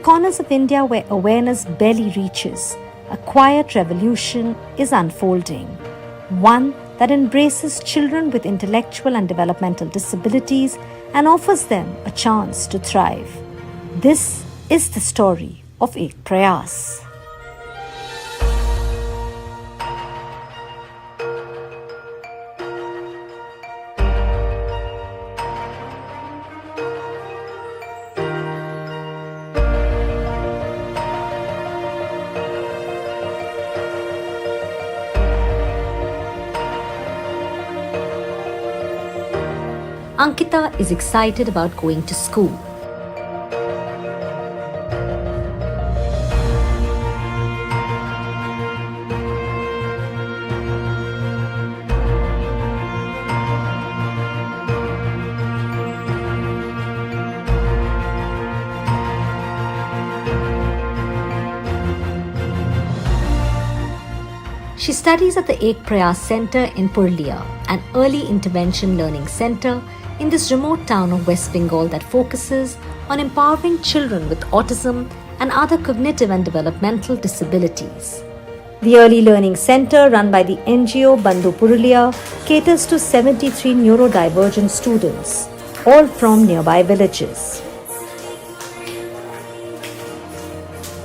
corners of India where awareness barely reaches, a quiet revolution is unfolding. One that embraces children with intellectual and developmental disabilities and offers them a chance to thrive. This is the story of Ek Prayas. Ankita is excited about going to school. She studies at the Ek Prayas Center in Purulia, an early intervention learning center in this remote town of West Bengal that focuses on empowering children with autism and other cognitive and developmental disabilities. The Early Learning Center, run by the NGO Bandhu Purulia, caters to 73 neurodivergent students, all from nearby villages.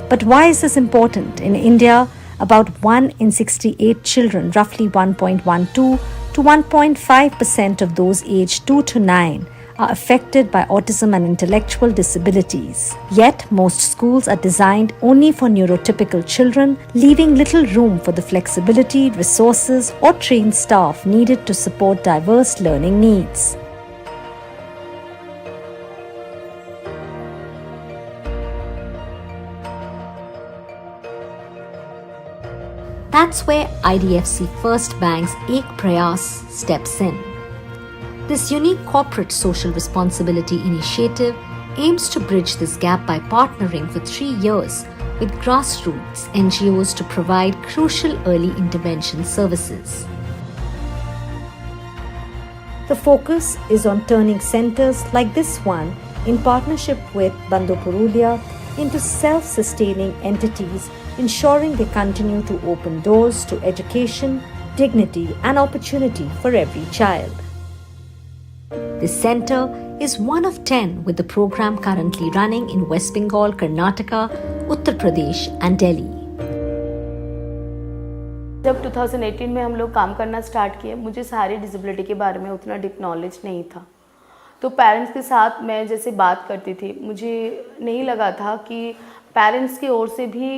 But why is this important? In India, about 1 in 68 children, roughly 1.12 to 1.5% of those aged 2 to 9 are affected by autism and intellectual disabilities. Yet, most schools are designed only for neurotypical children, leaving little room for the flexibility, resources, or trained staff needed to support diverse learning needs. That's where IDFC First Bank's Ek Prayas steps in. This unique corporate social responsibility initiative aims to bridge this gap by partnering for 3 years with grassroots NGOs to provide crucial early intervention services. The focus is on turning centers like this one, in partnership with Bandhu Purulia, into self-sustaining entities, ensuring they continue to open doors to education, dignity, and opportunity for every child. This center is one of 10 with the program currently running in West Bengal, Karnataka, Uttar Pradesh, and Delhi. जब 2018 में हम लोग काम करना start किए, मुझे सारी disability के बारे में उतना डीप नॉलेज नहीं था. तो पेरेंट्स के साथ मैं जैसे बात करती थी, मुझे नहीं लगा था कि पेरेंट्स की ओर से भी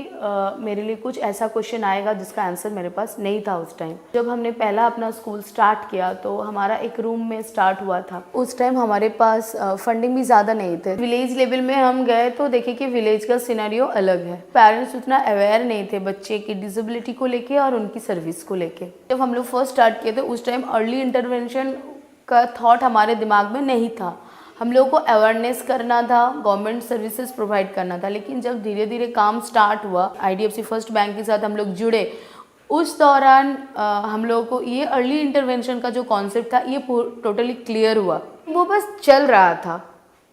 मेरे लिए कुछ ऐसा क्वेश्चन आएगा जिसका आंसर मेरे पास नहीं था उस टाइम. जब हमने पहला अपना स्कूल स्टार्ट किया तो हमारा एक रूम में स्टार्ट हुआ था. उस टाइम हमारे पास फंडिंग भी ज़्यादा नहीं थे. विलेज लेवल में हम गए तो देखे कि विलेज का सिनेरियो अलग है. पेरेंट्स उतना अवेयर नहीं थे बच्चे की डिसेबिलिटी को लेके और उनकी सर्विस को लेके. जब हम लोग फर्स्ट स्टार्ट किए थे उस टाइम अर्ली इंटरवेंशन का थॉट हमारे दिमाग में नहीं था. हम लोगों को अवेयरनेस करना था, गवर्नमेंट सर्विसेज प्रोवाइड करना था. लेकिन जब धीरे धीरे काम स्टार्ट हुआ, IDFC फर्स्ट बैंक के साथ हम लोग जुड़े, उस दौरान हम लोगों को ये अर्ली इंटरवेंशन का जो कॉन्सेप्ट था ये टोटली क्लियर हुआ. वो बस चल रहा था,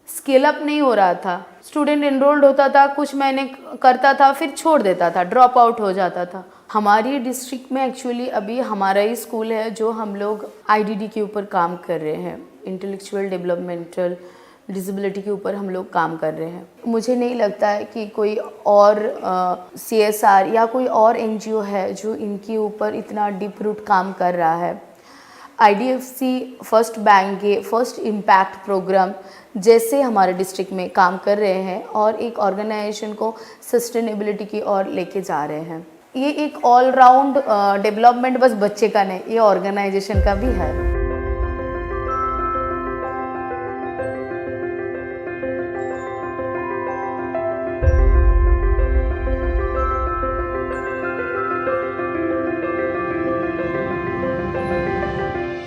स्केल अप नहीं हो रहा था. स्टूडेंट एनरोल्ड होता था, कुछ महीने करता था, फिर छोड़ देता था, ड्रॉप आउट हो जाता था. हमारी डिस्ट्रिक्ट में एक्चुअली अभी हमारा ही स्कूल है जो हम लोग IDD के ऊपर काम कर रहे हैं, इंटेलेक्चुअल डेवलपमेंटल डिसेबिलिटी के ऊपर हम लोग काम कर रहे हैं. मुझे नहीं लगता है कि कोई और CSR या कोई और NGO है जो इनके ऊपर इतना डीप रूट काम कर रहा है. IDFC फर्स्ट बैंक के फर्स्ट इम्पैक्ट प्रोग्राम जैसे हमारे डिस्ट्रिक्ट में काम कर रहे हैं और एक ऑर्गेनाइजेशन को सस्टेनेबिलिटी की ओर लेके जा रहे हैं. ये एक ऑल राउंड डेवलपमेंट बस बच्चे का नहीं, ये ऑर्गेनाइजेशन का भी है.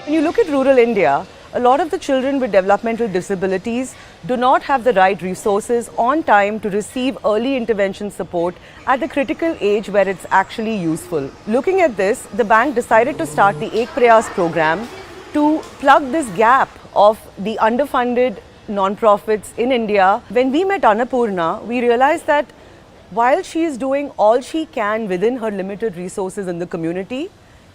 When you look at rural India, a lot of the children with developmental disabilities do not have the right resources on time to receive early intervention support at the critical age where it's actually useful. Looking at this, the bank decided to start the Ek Prayas program to plug this gap of the underfunded non-profits in India. When we met Annapurna, we realized that while she is doing all she can within her limited resources in the community,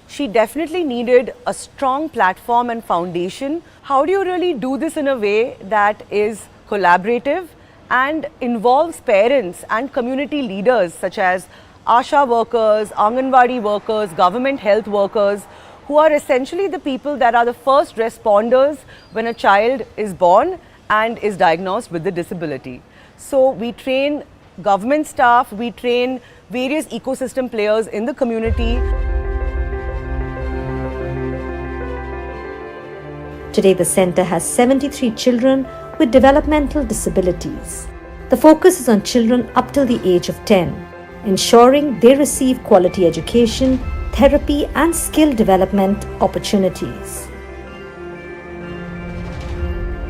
she definitely needed a strong platform and foundation. How do you really do this in a way that is collaborative and involves parents and community leaders such as ASHA workers, Anganwadi workers, government health workers, who are essentially the people that are the first responders when a child is born and is diagnosed with the disability. So we train government staff, we train various ecosystem players in the community. Today, the centre has 73 children with developmental disabilities. The focus is on children up till the age of 10, ensuring they receive quality education, therapy and skill development opportunities.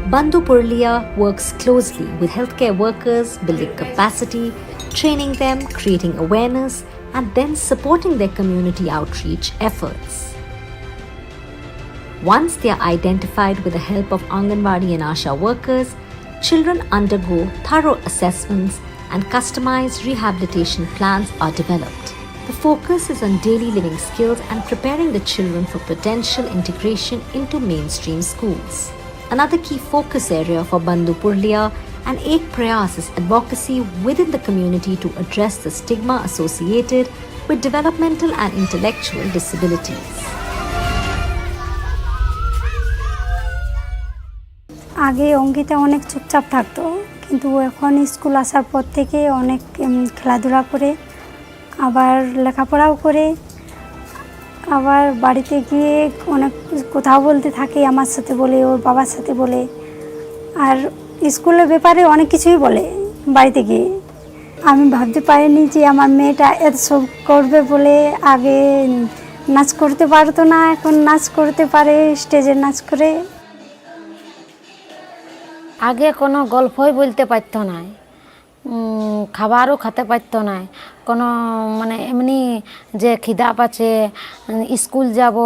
Bandhu Purlia works closely with healthcare workers, building capacity, training them, creating awareness, and then supporting their community outreach efforts. Once they are identified with the help of Anganwadi and ASHA workers, children undergo thorough assessments and customized rehabilitation plans are developed. The focus is on daily living skills and preparing the children for potential integration into mainstream schools. Another key focus area for Bandhu Purlia and Ek Prayas is advocacy within the community to address the stigma associated with developmental and intellectual disabilities. আগে অঙ্কিতা অনেক চুপচাপ থাকতো, কিন্তু এখন school আসার পর থেকে অনেক খেলাধুলা করে, আবার লেখাপড়াও করে, আবার বাড়িতে গিয়ে অনেক কথাও বলতে থাকে, আমার সাথে বলে, ওর বাবার সাথে বলে, আর স্কুলের ব্যাপারে অনেক কিছুই বলে বাড়িতে গিয়ে। আমি ভাবতে পারিনি যে আমার মেয়েটা এত সব করবে বলে। আগে নাচ করতে পারতো না, এখন নাচ করতে পারে, স্টেজে নাচ করে। আগে কোনো গল্পই বলতে পারতো না, খাবারও খেতে পারতো না, কোনো মানে এমনি যে খিদা পাচ্ছে স্কুল যাব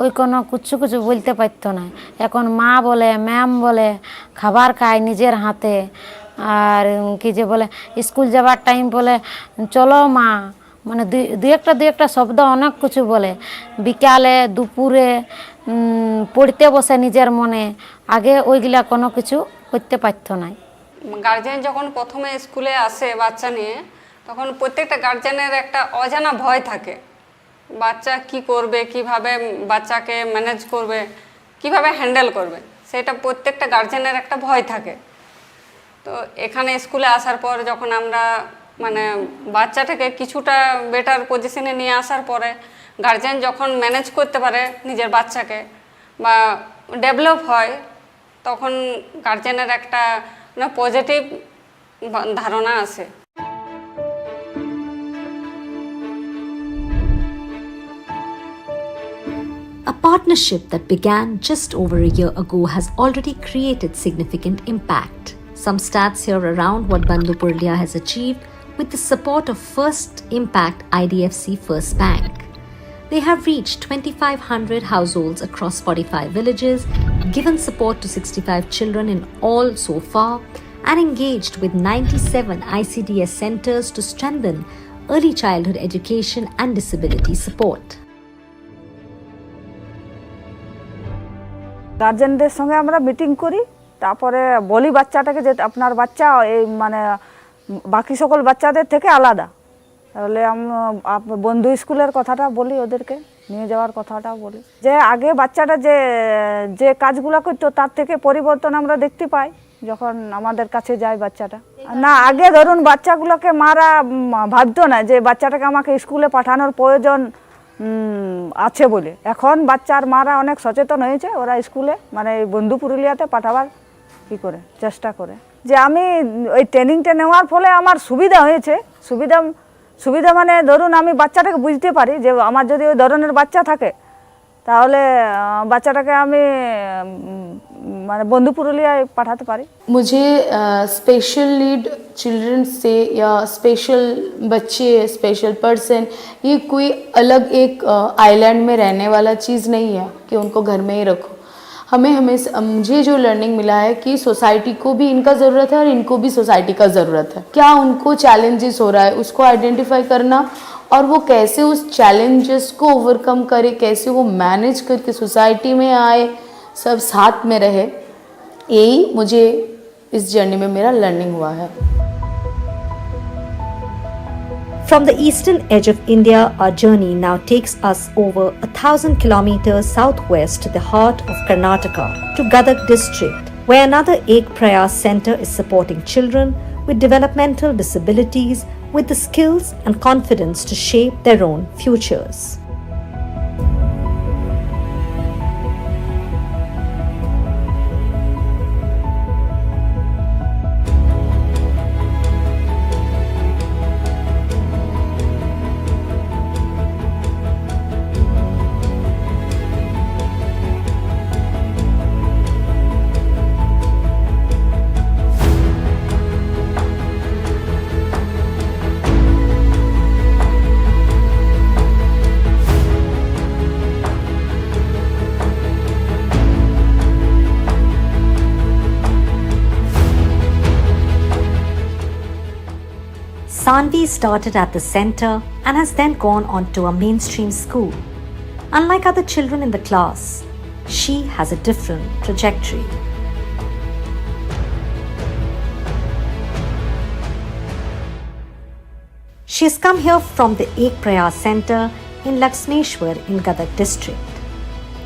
ওই কোনো কিছু বলতে পারতো না। এখন মা বলে, ম্যাম বলে, খাবার খায় নিজের হাতে। আর কি যে বলে স্কুল যাবার টাইম বলে চলো মা, মানে দুই একটা শব্দ অনেক কিছু বলে। বিকালে দুপুরে পড়তে বসে নিজের মনে। আগে ওইগুলা কোনো কিছু করতে পারতো না। গার্জেন যখন প্রথমে স্কুলে আসে বাচ্চা নিয়ে, তখন প্রত্যেকটা গার্জেনের একটা অজানা ভয় থাকে। বাচ্চা কি করবে, কিভাবে বাচ্চাকে ম্যানেজ করবে, কিভাবে হ্যান্ডেল করবে, সেটা প্রত্যেকটা গার্জেনের একটা ভয় থাকে। তো এখানে স্কুলে আসার পর যখন আমরা মানে বাচ্চাটাকে কিছুটা বেটার পজিশনে নিয়ে আসার পরে গার্জেন যখন ম্যানেজ করতে পারে নিজের বাচ্চাকে বা ডেভেলপ হয়, তখন গার্জেনের একটা পজিটিভ ধারণা আসে। A partnership that began just over a year ago has already created significant impact. Some stats here around what Bandhu Purlia has achieved with the support of First Impact IDFC First Bank. They have reached 2,500 households across 45 villages, given support to 65 children in all so far, and engaged with 97 ICDS centers to strengthen early childhood education and disability support. গার্জেনদের সঙ্গে আমরা meeting করি, তারপরে বলি বাচ্চাটাকে যে আপনার বাচ্চা এই মানে বাকি সকল বাচ্চাদের থেকে আলাদা। তাহলে বন্ধু স্কুলের কথাটা বলি, ওদেরকে নিয়ে যাওয়ার কথাটা বলি, যে আগে বাচ্চাটা যে কাজগুলো করতো তার থেকে পরিবর্তন আমরা দেখতে পাই যখন আমাদের কাছে যায় বাচ্চাটা। না, আগে ধরুন বাচ্চাগুলোকে মারা ভাবতো না যে বাচ্চাটাকে আমাকে স্কুলে পাঠানোর প্রয়োজন আছে বলে। এখন বাচ্চার মারা অনেক সচেতন হয়েছে, ওরা স্কুলে মানে বন্ধু পুরুলিয়াতে পাঠাবার কী করে চেষ্টা করে। যে আমি ওই ট্রেনিংটা নেওয়ার ফলে আমার সুবিধা হয়েছে। সুবিধা মানে ধরুন আমি বাচ্চাটাকে বুঝতে পারি যে আমার যদি ওই ধরনের বাচ্চা থাকে তাহলে বাচ্চাটাকে আমি মানে বন্ধু পুরুলিয়ায় পাঠাতে পারি। मुझे स्पेशल नीड चिल्ड्रन से या स्पेशल बच्चे, स्पेशल पर्सन, ये कोई अलग एक आइलैंड में रहने वाला चीज़ नहीं है कि उनको घर में ही रखो। मुझे जो लर्निंग मिला है कि सोसाइटी को भी इनका ज़रूरत है और इनको भी सोसाइटी का ज़रूरत है। क्या उनको चैलेंजेस हो रहा है उसको आइडेंटिफाई करना और वो कैसे उस चैलेंजेस को ओवरकम करे, कैसे वो मैनेज करके सोसाइटी में आए, सब साथ में रहे, यही मुझे इस जर्नी में मेरा लर्निंग हुआ है। From the eastern edge of India, our journey now takes us over 1,000 kilometers southwest to the heart of Karnataka, to Gadag district, where another Ek Prayas center is supporting children with developmental disabilities with the skills and confidence to shape their own futures. Sanvi started at the center and has then gone on to a mainstream school. Unlike other children in the class, she has a different trajectory. She has come here from the Ek Prayas Center in Laxmeshwar in Gadag district.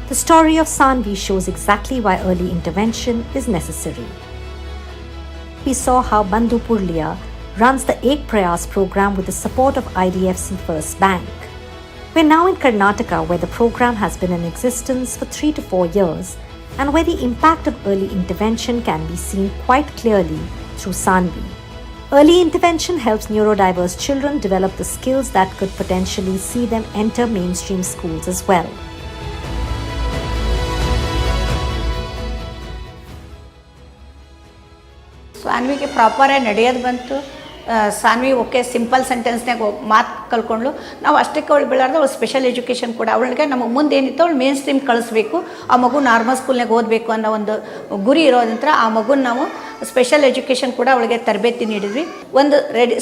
The story of Sanvi shows exactly why early intervention is necessary. We saw how Bandhu Purlia runs the Ek Prayas program with the support of IDFC First Bank. We're now in Karnataka, where the program has been in existence for 3 to 4 years and where the impact of early intervention can be seen quite clearly through Sanvi. Early intervention helps neurodiverse children develop the skills that could potentially see them enter mainstream schools as well. ಸಾನ್ವಿಗೆ ಪ್ರಾಪರಾಗಿ ನಡೆಯೋದು ಬಂತು. Saanvi okay simple ಸೆಂಟೆನ್ಸ್ನಾಗ ಮಾತು ಕಲ್ಕೊಂಡ್ಳು. ನಾವು ಅಷ್ಟಕ್ಕೆ ಅವಳು ಬೆಳಾರ್ದು ಅವಳು special education ಕೂಡ ಅವಳಿಗೆ ನಮಗೆ ಮುಂದೆ ಏನಿತ್ತು ಅವಳು ಮೇನ್ ಸ್ಟ್ರೀಮ್ ಕಳಿಸ್ಬೇಕು, ಆ ಮಗು ನಾರ್ಮಲ್ ಸ್ಕೂಲ್ನಾಗ ಓದಬೇಕು ಅನ್ನೋ ಒಂದು ಗುರಿ ಇರೋದಂತರ ಆ ಮಗುನ ನಾವು ಸ್ಪೆಷಲ್ ಎಜುಕೇಷನ್ ಕೂಡ ಅವಳಿಗೆ ತರಬೇತಿ ನೀಡಿದ್ವಿ. ಒಂದು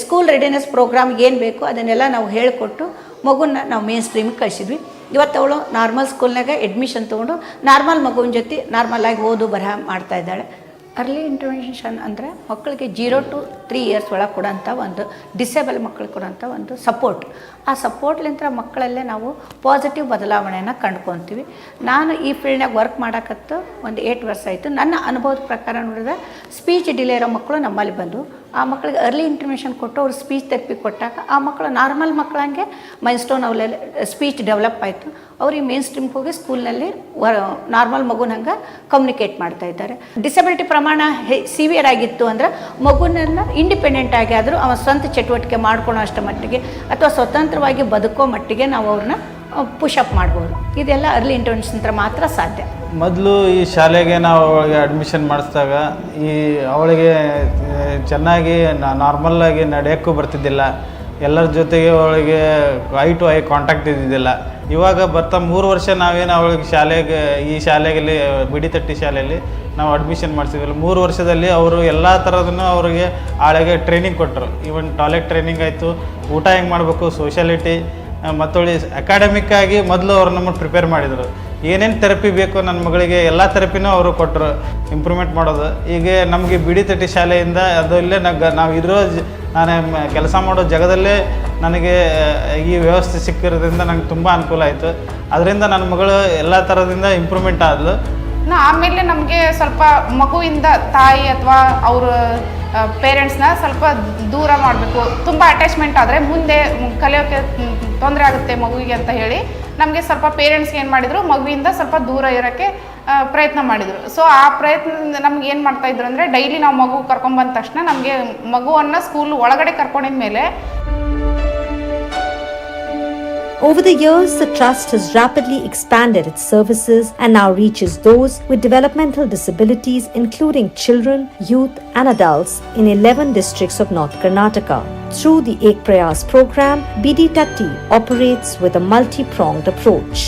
ಸ್ಕೂಲ್ ರೆಡಿನೆಸ್ ಪ್ರೋಗ್ರಾಮ್ಗೆ ಏನು ಬೇಕು ಅದನ್ನೆಲ್ಲ ನಾವು ಹೇಳಿಕೊಟ್ಟು ಮಗುನ ನಾವು ಮೇನ್ ಸ್ಟ್ರೀಮಿಗೆ ಕಳಿಸಿದ್ವಿ. ಇವತ್ತು ಅವಳು ನಾರ್ಮಲ್ ಸ್ಕೂಲ್ನಾಗ ಅಡ್ಮಿಷನ್ ತೊಗೊಂಡು ನಾರ್ಮಲ್ ಮಗುವಿನ ಜೊತೆ ನಾರ್ಮಲಾಗಿ ಓದು ಬರಹ ಮಾಡ್ತಾಯಿದ್ದಾಳೆ. ಅರ್ಲಿ ಇಂಟರ್ವೆನ್ಷನ್ ಅಂದರೆ ಮಕ್ಕಳಿಗೆ 0 to 3 years ಒಳಗೆ ಕೊಡೋಂಥ ಒಂದು ಡಿಸೇಬಲ್ ಮಕ್ಕಳಿಗೆ ಕೊಡೋಂಥ ಒಂದು ಸಪೋರ್ಟ್. ಆ ಸಪೋರ್ಟ್ಲಿಂದ ಮಕ್ಕಳಲ್ಲೇ ನಾವು ಪಾಸಿಟಿವ್ ಬದಲಾವಣೆಯನ್ನು ಕಂಡ್ಕೊತೀವಿ. ನಾನು ಈ ಫೀಲ್ಡ್ನಾಗ ವರ್ಕ್ ಮಾಡೋಕತ್ತು ಒಂದು 8 ವರ್ಷ ಆಯಿತು. ನನ್ನ ಅನುಭವದ ಪ್ರಕಾರ ನೋಡಿದ್ರೆ ಸ್ಪೀಚ್ ಡಿಲೇ ಇರೋ ಮಕ್ಕಳು ನಮ್ಮಲ್ಲಿ ಬಂದು ಆ ಮಕ್ಕಳಿಗೆ ಅರ್ಲಿ ಇಂಟರ್ವೆನ್ಷನ್ ಕೊಟ್ಟು ಅವ್ರು ಸ್ಪೀಚ್ ಥೆರಪಿ ಕೊಟ್ಟಾಗ ಆ ಮಕ್ಕಳು ನಾರ್ಮಲ್ ಮಕ್ಕಳಂಗೆ ಮೈಲ್ಸ್ಟೋನ್ ಅವಲೆಲ್ಲ ಸ್ಪೀಚ್ ಡೆವಲಪ್ ಆಯಿತು. ಅವ್ರಿಗೆ ಮೇನ್ ಸ್ಟ್ರೀಮ್ಗೆ ಹೋಗಿ ಸ್ಕೂಲ್ನಲ್ಲಿ ನಾರ್ಮಲ್ ಮಗುನ ಹಂಗೆ ಕಮ್ಯುನಿಕೇಟ್ ಮಾಡ್ತಾ ಇದ್ದಾರೆ. ಡಿಸಬಿಲಿಟಿ ಪ್ರಮಾಣ ಸಿವಿಯರ್ ಆಗಿತ್ತು ಅಂದರೆ ಮಗುನನ್ನು ಇಂಡಿಪೆಂಡೆಂಟ್ ಆಗಿ ಆದರೂ ಅವನ ಸ್ವಂತ ಚಟುವಟಿಕೆ ಮಾಡ್ಕೊಳ್ಳೋ ಅಷ್ಟು ಮಟ್ಟಿಗೆ ಅಥವಾ ಸ್ವತಂತ್ರವಾಗಿ ಬದುಕೋ ಮಟ್ಟಿಗೆ ನಾವು ಅವ್ರನ್ನ ಪುಷಪ್ ಮಾಡ್ಬೋದು. ಇದೆಲ್ಲ ಅರ್ಲಿ ಇಂಟರ್ವೆನ್ಷನ್ ಮಾತ್ರ ಸಾಧ್ಯ. ಮೊದಲು ಈ ಶಾಲೆಗೆ ನಾವು ಅವಳಿಗೆ ಅಡ್ಮಿಷನ್ ಮಾಡಿಸಿದಾಗ ಅವಳಿಗೆ ಚೆನ್ನಾಗಿ ನಾರ್ಮಲ್ಲಾಗಿ ನಡೆಯೋಕ್ಕೂ ಬರ್ತಿದ್ದಿಲ್ಲ, ಎಲ್ಲರ ಜೊತೆಗೆ ಅವಳಿಗೆ ಐ ಟು ಐ ಕಾಂಟ್ಯಾಕ್ಟ್ ಇದ್ದಿದ್ದಿಲ್ಲ. ಇವಾಗ ಬರ್ತಾ 3 ವರ್ಷ ನಾವೇನು ಅವಳಿಗೆ ಈ ಶಾಲೆಯಲ್ಲಿ ಬಿಡಿತಟ್ಟಿ ಶಾಲೆಯಲ್ಲಿ ನಾವು ಅಡ್ಮಿಷನ್ ಮಾಡಿಸಿದ್ವಿ. 3 ವರ್ಷದಲ್ಲಿ ಅವರು ಎಲ್ಲ ಥರದನ್ನು ಅವರಿಗೆ ಆಳೆಗೆ ಟ್ರೈನಿಂಗ್ ಕೊಟ್ಟರು. ಈವನ್ ಟಾಯ್ಲೆಟ್ ಟ್ರೈನಿಂಗ್ ಆಯಿತು, ಊಟ ಹೆಂಗೆ ಮಾಡಬೇಕು, ಸೋಷಿಯಾಲಿಟಿ, ಮತ್ತೊಳ್ಳಿ ಅಕಾಡೆಮಿಕ್ಕಾಗಿ ಮೊದಲು ಅವ್ರು ನಮ್ಮನ್ನು ಪ್ರಿಪೇರ್ ಮಾಡಿದರು. ಏನೇನು ಥೆರಪಿ ಬೇಕು ನನ್ನ ಮಗಳಿಗೆ ಎಲ್ಲ ಥೆರಪಿನೂ ಅವರು ಕೊಟ್ಟರು ಇಂಪ್ರೂವ್ಮೆಂಟ್ ಮಾಡೋದು. ಈಗ ನಮಗೆ ಬಿಡಿತಟ್ಟಿ ಶಾಲೆಯಿಂದ ಅದು ಇಲ್ಲೇ ನಾವು ಇರೋ ನಾನು ಕೆಲಸ ಮಾಡೋ ಜಾಗದಲ್ಲೇ ನನಗೆ ಈ ವ್ಯವಸ್ಥೆ ಸಿಕ್ಕಿರೋದ್ರಿಂದ ನಂಗೆ ತುಂಬ ಅನುಕೂಲ ಆಯಿತು. ಅದರಿಂದ ನನ್ನ ಮಗಳು ಎಲ್ಲ ಥರದಿಂದ ಇಂಪ್ರೂವ್ಮೆಂಟ್ ಆದಳು. ಆಮೇಲೆ ನಮಗೆ ಸ್ವಲ್ಪ ಮಗುವಿಂದ ತಾಯಿ ಅಥವಾ ಅವ್ರ ಪೇರೆಂಟ್ಸ್ನ ಸ್ವಲ್ಪ ದೂರ ಮಾಡಬೇಕು. ತುಂಬ ಅಟ್ಯಾಚ್ಮೆಂಟ್ ಆದರೆ ಮುಂದೆ ಕಲಿಯೋಕ್ಕೆ ತೊಂದರೆ ಆಗುತ್ತೆ ಮಗುವಿಗೆ ಅಂತ ಹೇಳಿ ನಮಗೆ ಸ್ವಲ್ಪ ಪೇರೆಂಟ್ಸ್ಗೆ ಏನು ಮಾಡಿದರು, ಮಗುವಿಂದ ಸ್ವಲ್ಪ ದೂರ ಇರೋಕ್ಕೆ ಪ್ರಯತ್ನ ಮಾಡಿದರು. ಸೊ ಆ ಪ್ರಯತ್ನದಿಂದ ನಮ್ಗೆ ಏನು ಮಾಡ್ತಾಯಿದ್ರು ಅಂದರೆ ಡೈಲಿ ನಾವು ಮಗು ಕರ್ಕೊಂಡ್ಬಂದ ತಕ್ಷಣ ನಮಗೆ ಮಗುವನ್ನು ಸ್ಕೂಲ್ ಒಳಗಡೆ ಕರ್ಕೊಂಡಿದ ಮೇಲೆ Over the years, the Trust has rapidly expanded its services and now reaches those with developmental disabilities, including children, youth and adults in 11 districts of North Karnataka. Through the Ek Prayas program, BD Tatti operates with a multi-pronged approach.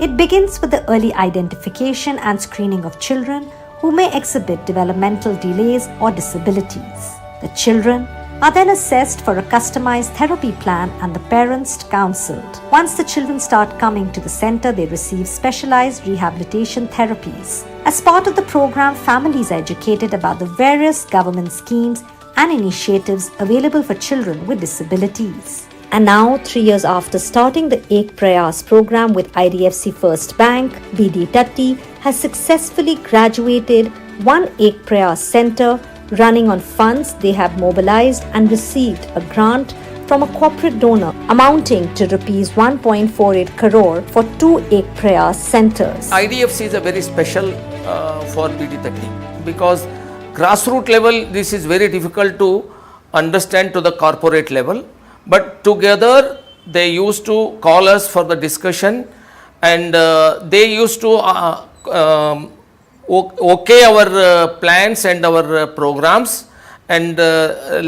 It begins with the early identification and screening of children who may exhibit developmental delays or disabilities. The children are then assessed for a customized therapy plan and the parents counseled. Once the children start coming to the center, they receive specialized rehabilitation therapies. As part of the program, families are educated about the various government schemes and initiatives available for children with disabilities. And now, 3 years after starting the Ek Prayas program with IDFC First Bank, BD30 has successfully graduated one Ek Prayas center running on funds they have mobilized and received a grant from a corporate donor amounting to rupees 1.48 crore for 2 Ek Prayas centers. IDFC is a very special for BD30 because grassroots level this is very difficult to understand to the corporate level, but together they used to call us for the discussion and they used to okay our plans and our programs, and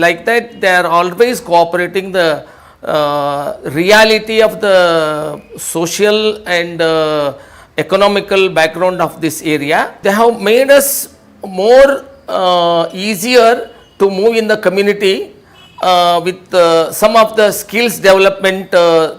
like that they are always cooperating the reality of the social and economical background of this area. They have made us more easier to move in the community with some of the skills development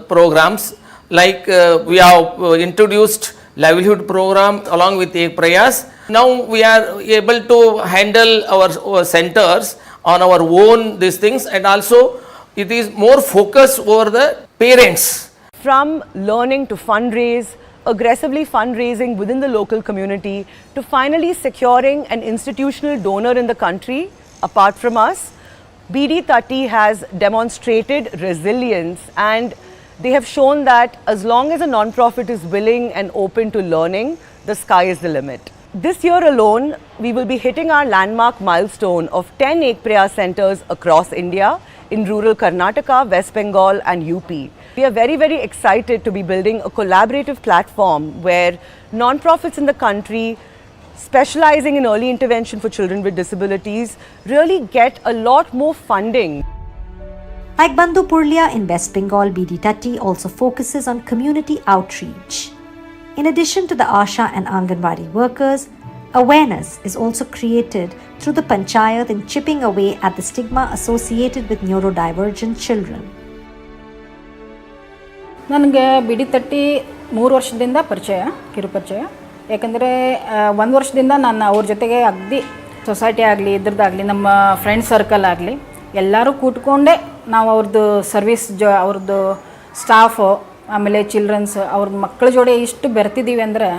programs, like we have introduced livelihood program along with Ek Prayas. Now we are able to handle our centers on our own these things, and also it is more focused over the parents. From learning to fundraise, aggressively fundraising within the local community, to finally securing an institutional donor in the country apart from us, BD30 has demonstrated resilience, and they have shown that as long as a non-profit is willing and open to learning, the sky is the limit. This year alone, we will be hitting our landmark milestone of 10 Ek Prayas centers across India in rural Karnataka, West Bengal and UP. We are very, very excited to be building a collaborative platform where non-profits in the country specializing in early intervention for children with disabilities really get a lot more funding. Like Bandhu Purlia in West Bengal, BD30 also focuses on community outreach. In addition to the Asha and Anganwadi workers, awareness is also created through the Panchayat in chipping away at the stigma associated with neurodivergent children. ನನಗೆ BD30 3 ವರ್ಷದಿಂದ ಕಿರುಪರಿಚಯ. ಯಾಕಂದರೆ 1 ವರ್ಷದಿಂದ ನಾನು ಅವ್ರ ಜೊತೆಗೆ ಅಗದಿ society ಆಗಲಿ ಇದ್ರದ್ದಾಗಲಿ ನಮ್ಮ ಫ್ರೆಂಡ್ ಸರ್ಕಲ್ ಆಗಲಿ ಎಲ್ಲರೂ ಕೂತ್ಕೊಂಡೇ ನಾವು ಅವ್ರದ್ದು ಸರ್ವಿಸ್ ಅವ್ರದ್ದು ಸ್ಟಾಫು ಆಮೇಲೆ ಚಿಲ್ಡ್ರನ್ಸ್ ಅವ್ರ ಮಕ್ಕಳ ಜೋಡಿ ಇಷ್ಟು ಬೆರ್ತಿದ್ದೀವಿ ಅಂದರೆ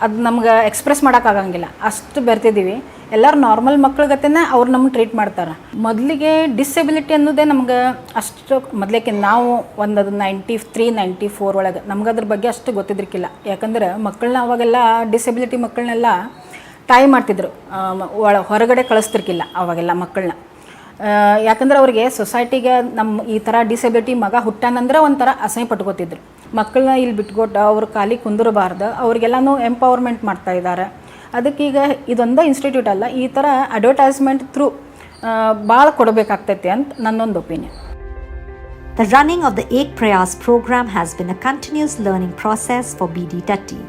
ಅದು ನಮ್ಗೆ ಎಕ್ಸ್ಪ್ರೆಸ್ ಮಾಡೋಕ್ಕಾಗಂಗಿಲ್ಲ, ಅಷ್ಟು ಬೆರ್ತಿದ್ದೀವಿ. ಎಲ್ಲರೂ ನಾರ್ಮಲ್ ಮಕ್ಳಿಗತೆನೇ ಅವ್ರು ನಮ್ಗೆ ಟ್ರೀಟ್ ಮಾಡ್ತಾರೆ. ಮೊದಲಿಗೆ ಡಿಸೆಬಿಲಿಟಿ ಅನ್ನೋದೇ ನಮ್ಗೆ ಅಷ್ಟು ಮೊದಲೇಕೆ ನಾವು ಒಂದು 93-94 ಒಳಗೆ ನಮ್ಗೆ ಅದ್ರ ಬಗ್ಗೆ ಅಷ್ಟು ಗೊತ್ತಿದ್ರಿಕ್ಕಿಲ್ಲ. ಯಾಕಂದ್ರೆ ಮಕ್ಕಳನ್ನ ಅವಾಗೆಲ್ಲ ಡಿಸೆಬಿಲಿಟಿ ಮಕ್ಕಳನ್ನೆಲ್ಲ ಟೈ ಮಾಡ್ತಿದ್ರು, ಹೊರಗಡೆ ಕಳಿಸ್ತಿರ್ಕಿಲ್ಲ ಅವಾಗೆಲ್ಲ ಮಕ್ಕಳನ್ನ. ಯಾಕಂದ್ರೆ ಅವ್ರಿಗೆ ಸೊಸೈಟಿಗೆ ನಮ್ಮ ಈ ಥರ ಡಿಸೆಬಿಲಿಟಿ ಮಗ ಹುಟ್ಟಾನಂದ್ರೆ ಒಂಥರ ಅಸಹ್ಯ ಪಟ್ಕೋತಿದ್ರು. ಮಕ್ಕಳನ್ನ ಇಲ್ಲಿ ಬಿಟ್ಕೊಟ್ಟು ಅವ್ರ ಖಾಲಿ ಕುಂದಿರಬಾರ್ದು, ಅವ್ರಿಗೆಲ್ಲನೂ ಎಂಪವರ್ಮೆಂಟ್ ಮಾಡ್ತಾ ಇದ್ದಾರೆ. ಅದಕ್ಕೀಗ ಇದೊಂದೇ ಇನ್ಸ್ಟಿಟ್ಯೂಟ್ ಅಲ್ಲ, ಈ ಥರ ಅಡ್ವರ್ಟೈಸ್ಮೆಂಟ್ ಥ್ರೂ ಭಾಳ ಕೊಡಬೇಕಾಗ್ತೈತೆ ಅಂತ ನನ್ನೊಂದು opinion. The running of the Ek Prayas program has been a continuous learning process for BD30.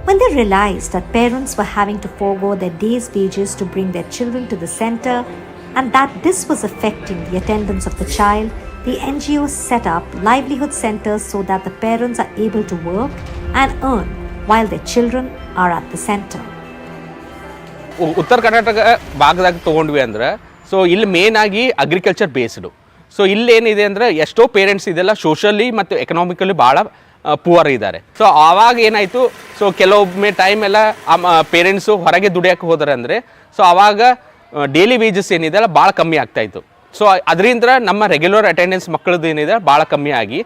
When they realized that parents were having to forego their day's wages to bring their children to the center and that this was affecting the attendance of the child, the NGO set up livelihood centers so that the parents are able to work and earn while their children are at the center. ಉತ್ತರ ಕರ್ನಾಟಕ ಭಾಗದಾಗ ತೊಗೊಂಡ್ವಿ ಅಂದರೆ so ಇಲ್ಲಿ main ಆಗಿ agriculture based. So ಇಲ್ಲೇನಿದೆ ಅಂದರೆ ಎಷ್ಟೋ parents ಇದೆಲ್ಲ socially ಮತ್ತು ಎಕನಾಮಿಕಲಿ ಭಾಳ ಪುವರ್ ಇದ್ದಾರೆ. ಸೊ ಆವಾಗ ಏನಾಯಿತು, ಸೊ ಕೆಲವೊಮ್ಮೆ ಟೈಮ್ ಎಲ್ಲ ಪೇರೆಂಟ್ಸು ಹೊರಗೆ ದುಡಿಯೋಕ್ಕೆ ಹೋದರೆ ಅಂದರೆ ಸೊ ಆವಾಗ ಡೈಲಿ ವೇಜಸ್ ಏನಿದೆ ಅಲ್ಲ ಭಾಳ ಕಮ್ಮಿ ಆಗ್ತಾಯಿತ್ತು. ಸೊ ಅದರಿಂದ ನಮ್ಮ ರೆಗ್ಯುಲರ್ ಅಟೆಂಡೆನ್ಸ್ ಮಕ್ಕಳದ್ದು ಏನಿದೆ ಭಾಳ ಕಮ್ಮಿ ಆಗಿ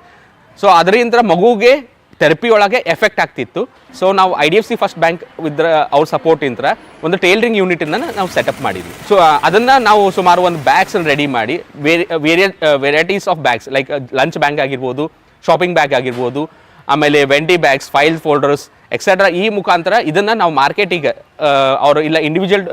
ಸೊ ಅದರಿಂದ ಮಗುಗೆ ಥೆರಪಿ ಒಳಗೆ ಎಫೆಕ್ಟ್ ಆಗ್ತಿತ್ತು. ಸೊ ನಾವು IDFC ಫಸ್ಟ್ ಬ್ಯಾಂಕ್ ವಿದ್ರ ಅವ್ರ ಸಪೋರ್ಟಿಂದ ಒಂದು ಟೈಲರಿಂಗ್ ಯೂನಿಟನ್ನು ನಾವು ಸೆಟಪ್ ಮಾಡಿದ್ವಿ. ಸೊ ಅದನ್ನು ನಾವು ಸುಮಾರು ಒಂದು ಬ್ಯಾಗ್ಸನ್ನು ರೆಡಿ ಮಾಡಿ varieties of bags like lunch bag ಆಗಿರ್ಬೋದು, ಶಾಪಿಂಗ್ ಬ್ಯಾಗ್ ಆಗಿರ್ಬೋದು, ಆಮೇಲೆ ವೆಂಟಿ ಬ್ಯಾಗ್ಸ್, ಫೈಲ್ ಫೋಲ್ಡರ್ಸ್ ಎಕ್ಸೆಟ್ರಾ ಈ ಮುಖಾಂತರ ಇದನ್ನು ನಾವು ಮಾರ್ಕೆಟಿಗೆ ಅವರು ಇಲ್ಲ ಇಂಡಿವಿಜುವಲ್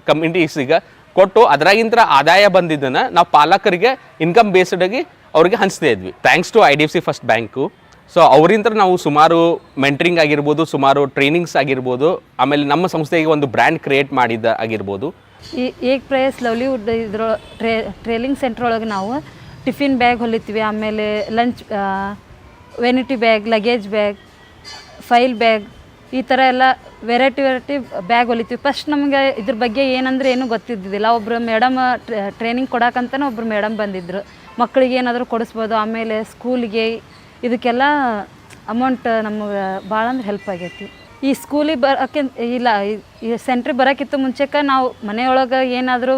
ಕಮ್ಯುನಿಟೀಸಿಗೆ ಕೊಟ್ಟು ಅದರಾಗಿಂತ ಆದಾಯ ಬಂದಿದ್ದನ್ನು ನಾವು ಪಾಲಕರಿಗೆ ಇನ್ಕಮ್ ಬೇಸ್ಡಾಗಿ ಅವ್ರಿಗೆ ಹಂಚ್ತಾ ಇದ್ವಿ. Thanks to IDFC first bank so ಅವರಿಂದ ನಾವು ಸುಮಾರು ಮೆಂಟರಿಂಗ್ ಆಗಿರ್ಬೋದು, ಸುಮಾರು ಟ್ರೈನಿಂಗ್ಸ್ ಆಗಿರ್ಬೋದು, ಆಮೇಲೆ ನಮ್ಮ ಸಂಸ್ಥೆಗೆ ಒಂದು ಬ್ರ್ಯಾಂಡ್ ಕ್ರಿಯೇಟ್ ಮಾಡಿದ್ದ ಆಗಿರ್ಬೋದು. ಈ ಏಕ್ ಪ್ರಯಾಸ್ ಲವ್ಲಿವುಡ್ ಇದ್ರ ಟ್ರೇಲಿಂಗ್ ಸೆಂಟ್ರ್ ಒಳಗೆ ನಾವು ಟಿಫಿನ್ ಬ್ಯಾಗ್ ಹೊಲಿತೀವಿ, ಆಮೇಲೆ lunch vanity bag, luggage bag, file bag, ಈ ಥರ ಎಲ್ಲ ವೆರೈಟಿ ಬ್ಯಾಗ್ ಹೊಲಿತೀವಿ. ಫಸ್ಟ್ ನಮಗೆ ಇದ್ರ ಬಗ್ಗೆ ಏನಂದರೆ ಏನೂ ಗೊತ್ತಿದ್ದಿದ್ದಿಲ್ಲ. ಒಬ್ಬರು ಮೇಡಮ್ ಟ್ರೈನಿಂಗ್ ಕೊಡೋಕ್ಕಂತಲೇ ಒಬ್ಬರು ಮೇಡಮ್ ಬಂದಿದ್ದರು. ಮಕ್ಕಳಿಗೆ ಏನಾದರೂ ಕೊಡಿಸ್ಬೋದು, ಆಮೇಲೆ ಸ್ಕೂಲಿಗೆ ಇದಕ್ಕೆಲ್ಲ ಅಮೌಂಟ್ ನಮಗೆ ಭಾಳ ಅಂದ್ರೆ ಹೆಲ್ಪ್ ಆಗೈತಿ. ಈ ಸ್ಕೂಲಿಗೆ ಬರೋಕ್ಕೆ ಇಲ್ಲ, ಈ ಸೆಂಟ್ರಿಗೆ ಬರೋಕ್ಕಿಂತ ಮುಂಚೆಗೆ ನಾವು ಮನೆಯೊಳಗೆ ಏನಾದರೂ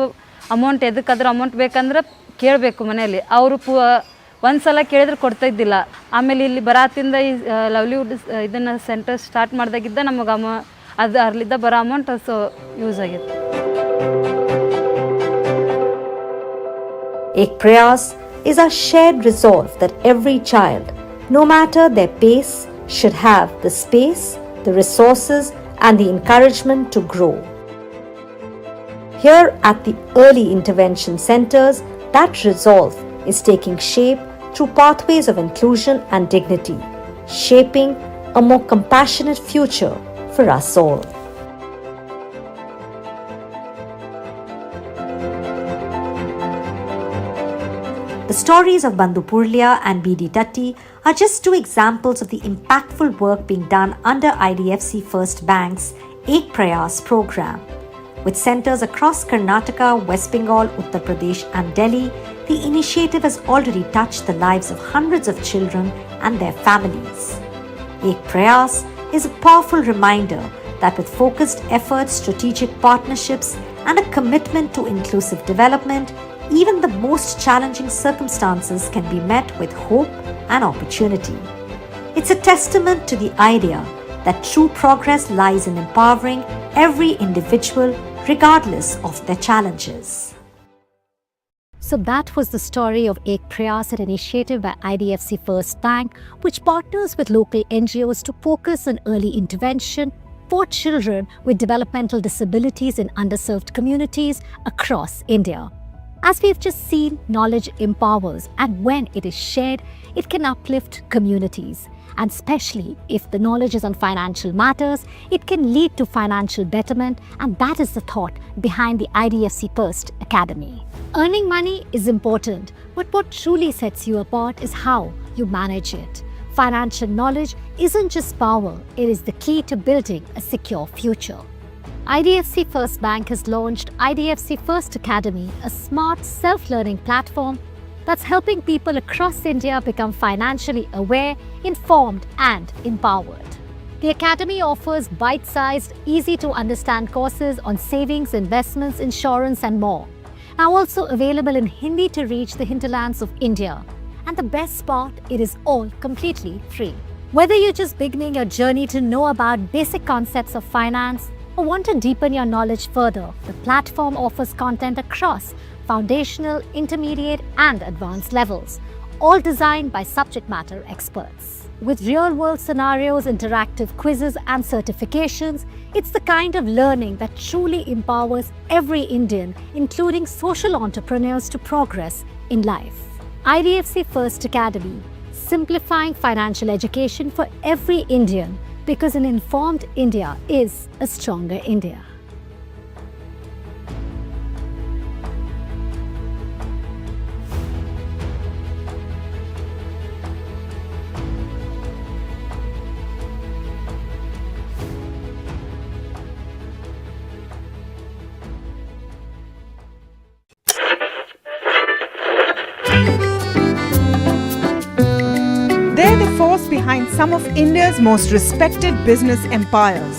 ಅಮೌಂಟ್ ಎದಕ್ಕಾದ್ರೂ ಅಮೌಂಟ್ ಬೇಕಂದ್ರೆ ಕೇಳಬೇಕು ಮನೆಯಲ್ಲಿ. ಅವರು ಒಂದು ಸಲ ಕೇಳಿದ್ರೆ ಕೊಡ್ತಾಯಿದ್ದಿಲ್ಲ. ಆಮೇಲೆ ಇಲ್ಲಿ ಬರಾತಿಂದ ಈ ಲವ್ಲಿವುಡ್ ಇದನ್ನು ಸೆಂಟರ್ ಸ್ಟಾರ್ಟ್ ಮಾಡಿದಾಗಿದ್ದ ನಮಗೆ ಅದು ಅರ್ಲಿದ್ದ ಬರೋ ಅಮೌಂಟ್ ಸೊ ಯೂಸ್ ಆಗಿತ್ತು. Ek Prayas is a shared resolve that every child, no matter their pace, should have the space, the resources and the encouragement to grow. Here at the early intervention centers, that resolve is taking shape through pathways of inclusion and dignity, shaping a more compassionate future for us all. The stories of Bandhu Purlia and BD Tatti are just two examples of the impactful work being done under IDFC First Bank's Ek Prayas program. With centers across Karnataka, West Bengal, Uttar Pradesh and Delhi, the initiative has already touched the lives of hundreds of children and their families. Ek Prayas is a powerful reminder that with focused efforts, strategic partnerships and a commitment to inclusive development, even the most challenging circumstances can be met with hope and opportunity. It's a testament to the idea that true progress lies in empowering every individual regardless of their challenges. So that was the story of Ek Prayas, an initiative by IDFC First Bank, which partners with local NGOs to focus on early intervention for children with developmental disabilities in underserved communities across India. As we've just seen, knowledge empowers, and when it is shared, it can uplift communities. And especially if the knowledge is on financial matters, it can lead to financial betterment, and that is the thought behind the IDFC First Academy. Earning money is important, but what truly sets you apart is how you manage it. Financial knowledge isn't just power, it is the key to building a secure future. IDFC First Bank has launched IDFC First Academy, a smart self-learning platform that's helping people across India become financially aware, informed and empowered. The Academy offers bite-sized, easy-to-understand courses on savings, investments, insurance and more. Now also available in Hindi to reach the hinterlands of India. And the best part, it is all completely free. Whether you're just beginning your journey to know about basic concepts of finance or want to deepen your knowledge further, the platform offers content across foundational, intermediate and advanced levels, all designed by subject matter experts. With real-world scenarios, interactive quizzes and certifications, it's the kind of learning that truly empowers every Indian, including social entrepreneurs, to progress in life. IDFC First Academy, simplifying financial education for every Indian, because an informed India is a stronger India. They're the force behind some of India's most respected business empires.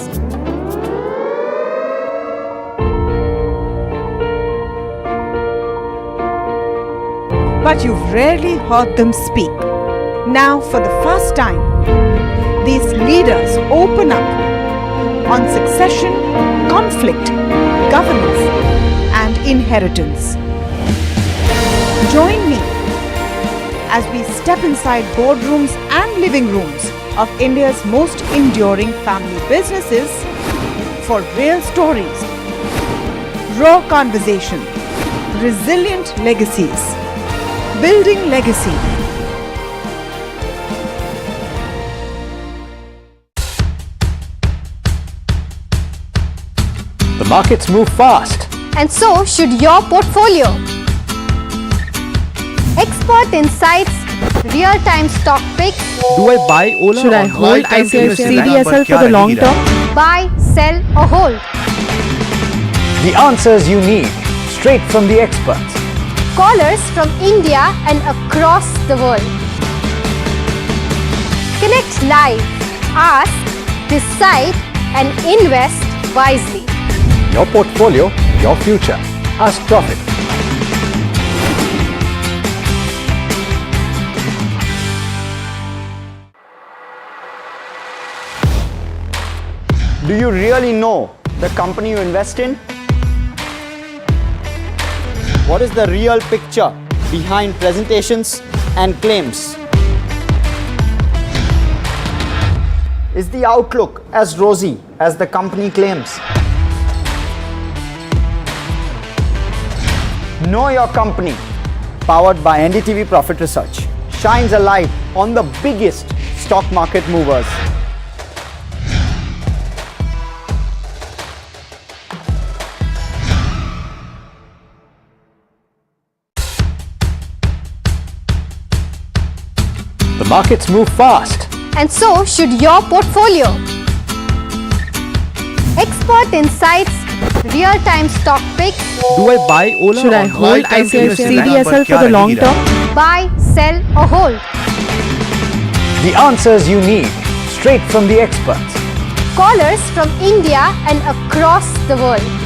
But you've rarely heard them speak. Now, for the first time, these leaders open up on succession, conflict, governance, and inheritance. Join me as we step inside boardrooms and living rooms of India's most enduring family businesses for real stories, raw conversation, resilient legacies, building legacy. The markets move fast. And so should your portfolio. Expert insights, real-time stock picks. Do I buy Ola? Should I hold ICICI for the long term? Buy, sell or hold. The answers you need, straight from the experts. Callers from India and across the world. Connect live, ask, decide and invest wisely. Your portfolio, your future. Ask Profit. Do you really know the company you invest in? What is the real picture behind presentations and claims? Is the outlook as rosy as the company claims? Know Your Company, powered by NDTV Profit Research, shines a light on the biggest stock market movers. The markets move fast. And so should your portfolio. Expert insights, real-time stock picks. Do I buy Ola? Should I hold ICICI for the long term? Buy, sell or hold. The answers you need, straight from the experts. Callers from India and across the world.